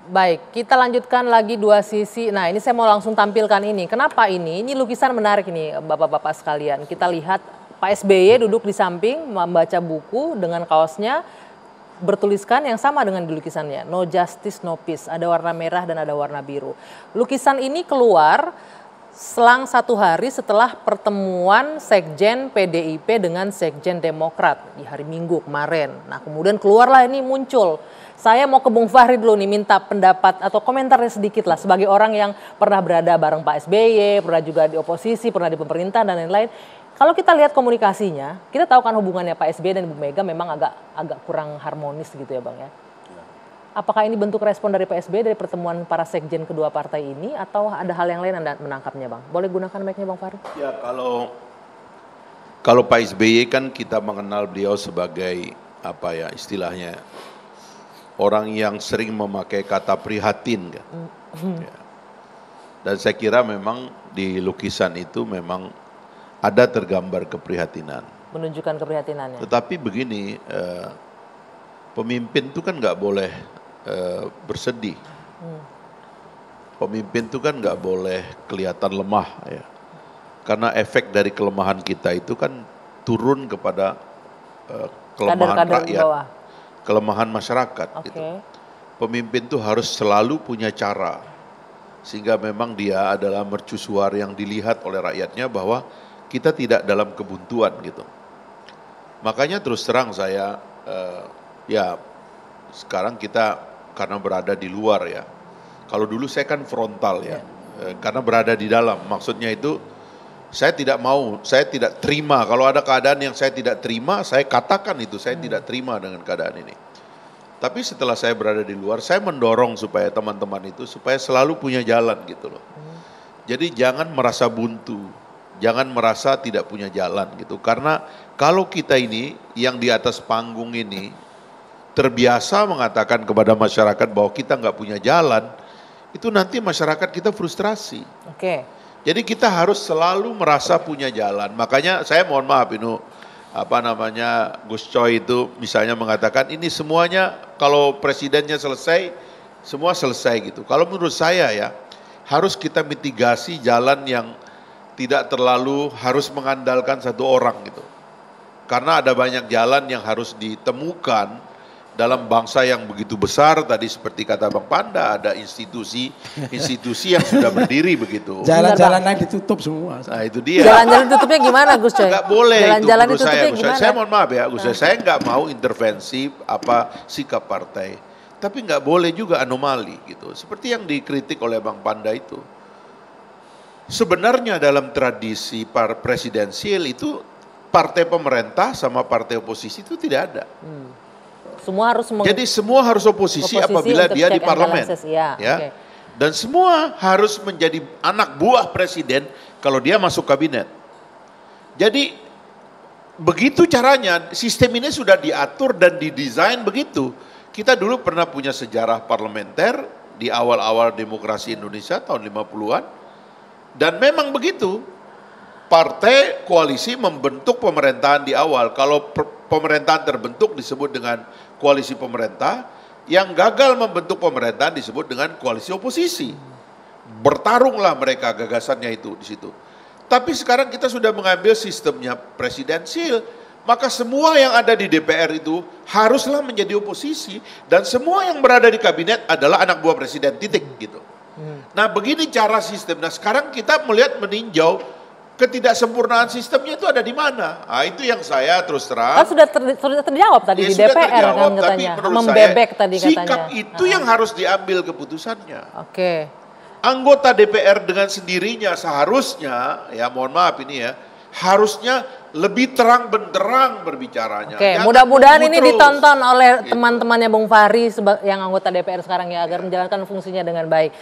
Baik, kita lanjutkan lagi dua sisi. Nah, ini saya mau langsung tampilkan ini. Kenapa ini? Ini lukisan menarik ini, Bapak-bapak sekalian. Kita lihat Pak SBY duduk di samping membaca buku dengan kaosnya bertuliskan yang sama dengan di lukisannya. No justice, no peace. Ada warna merah dan ada warna biru. Lukisan ini keluar selang 1 hari setelah pertemuan Sekjen PDIP dengan Sekjen Demokrat di hari Minggu kemarin. Nah, kemudian keluarlah ini muncul. Saya mau ke Bung Fahri dulu nih, minta pendapat atau komentarnya sedikit lah sebagai orang yang pernah berada bareng Pak SBY, pernah juga di oposisi, pernah di pemerintahan dan lain-lain. Kalau kita lihat komunikasinya, kita tahu kan hubungannya Pak SBY dan Ibu Mega memang agak kurang harmonis gitu ya Bang ya. Apakah ini bentuk respon dari Pak SBY dari pertemuan para sekjen kedua partai ini atau ada hal yang lain Anda menangkapnya Bang? Boleh gunakan mic-nya Bang Fahri? Ya kalau Pak SBY kan kita mengenal beliau sebagai apa ya istilahnya orang yang sering memakai kata prihatin kan. Ya. Dan saya kira memang di lukisan itu memang ada tergambar keprihatinan. Menunjukkan keprihatinannya. Tetapi begini, pemimpin itu kan nggak boleh bersedih. Pemimpin itu kan nggak boleh kelihatan lemah ya. Karena efek dari kelemahan kita itu kan turun kepada kelemahan rakyat. Bawah. Kelemahan masyarakat. Okay. Gitu. Pemimpin itu harus selalu punya cara. Sehingga memang dia adalah mercusuar yang dilihat oleh rakyatnya bahwa kita tidak dalam kebuntuan gitu. Makanya terus terang saya, ya sekarang kita karena berada di luar ya. Kalau dulu saya kan frontal ya, karena berada di dalam. Maksudnya itu saya tidak mau, saya tidak terima. Kalau ada keadaan yang saya tidak terima, saya katakan itu, saya tidak terima dengan keadaan ini. Tapi setelah saya berada di luar, saya mendorong supaya teman-teman itu supaya selalu punya jalan gitu loh. Jadi jangan merasa buntu, jangan merasa tidak punya jalan gitu. Karena kalau kita ini yang di atas panggung ini terbiasa mengatakan kepada masyarakat bahwa kita nggak punya jalan, itu nanti masyarakat kita frustrasi. Oke. Jadi kita harus selalu merasa punya jalan. Makanya saya mohon maaf ini Gus Coy itu misalnya mengatakan ini semuanya kalau presidennya selesai, semua selesai gitu. Kalau menurut saya ya harus kita mitigasi jalan yang tidak terlalu harus mengandalkan satu orang gitu. Karena ada banyak jalan yang harus ditemukan dalam bangsa yang begitu besar, tadi seperti kata Bang Panda, ada institusi yang sudah berdiri begitu. Jalan-jalan yang ditutup semua. Nah itu dia. Jalan-jalan tutupnya gimana Gus Coy? Nggak boleh Jalan-jalan itu menurut saya. gimana? Saya mohon maaf ya Gus Coy, saya nggak mau intervensi sikap partai. Tapi nggak boleh juga anomali gitu. Seperti yang dikritik oleh Bang Panda itu. Sebenarnya dalam tradisi presidensial itu partai pemerintah sama partai oposisi itu tidak ada. Jadi semua harus oposisi apabila dia di parlemen. Ya. Okay. Dan semua harus menjadi anak buah presiden kalau dia masuk kabinet. Jadi begitu caranya, sistem ini sudah diatur dan didesain begitu. Kita dulu pernah punya sejarah parlementer di awal-awal demokrasi Indonesia tahun 50-an. Dan memang begitu. Partai koalisi membentuk pemerintahan di awal. Kalau pemerintahan terbentuk disebut dengan koalisi pemerintah, yang gagal membentuk pemerintahan disebut dengan koalisi oposisi. Bertarunglah mereka gagasannya itu di situ. Tapi sekarang kita sudah mengambil sistemnya presidensial, maka semua yang ada di DPR itu haruslah menjadi oposisi dan semua yang berada di kabinet adalah anak buah presiden, titik gitu. Nah begini cara sistem. Nah sekarang kita melihat meninjau ketidaksempurnaan sistemnya itu ada di mana? Nah, itu yang saya terus terang. Sudah terjawab tadi di DPR terjawab, kan katanya. Membebek tadi katanya. Sikap itu yang harus diambil keputusannya. Oke. Anggota DPR dengan sendirinya seharusnya, ya mohon maaf ini ya, harusnya lebih terang benderang berbicaranya. Oke, mudah-mudahan ini ditonton oleh teman-temannya Bung Fahri yang anggota DPR sekarang ya, agar menjalankan fungsinya dengan baik.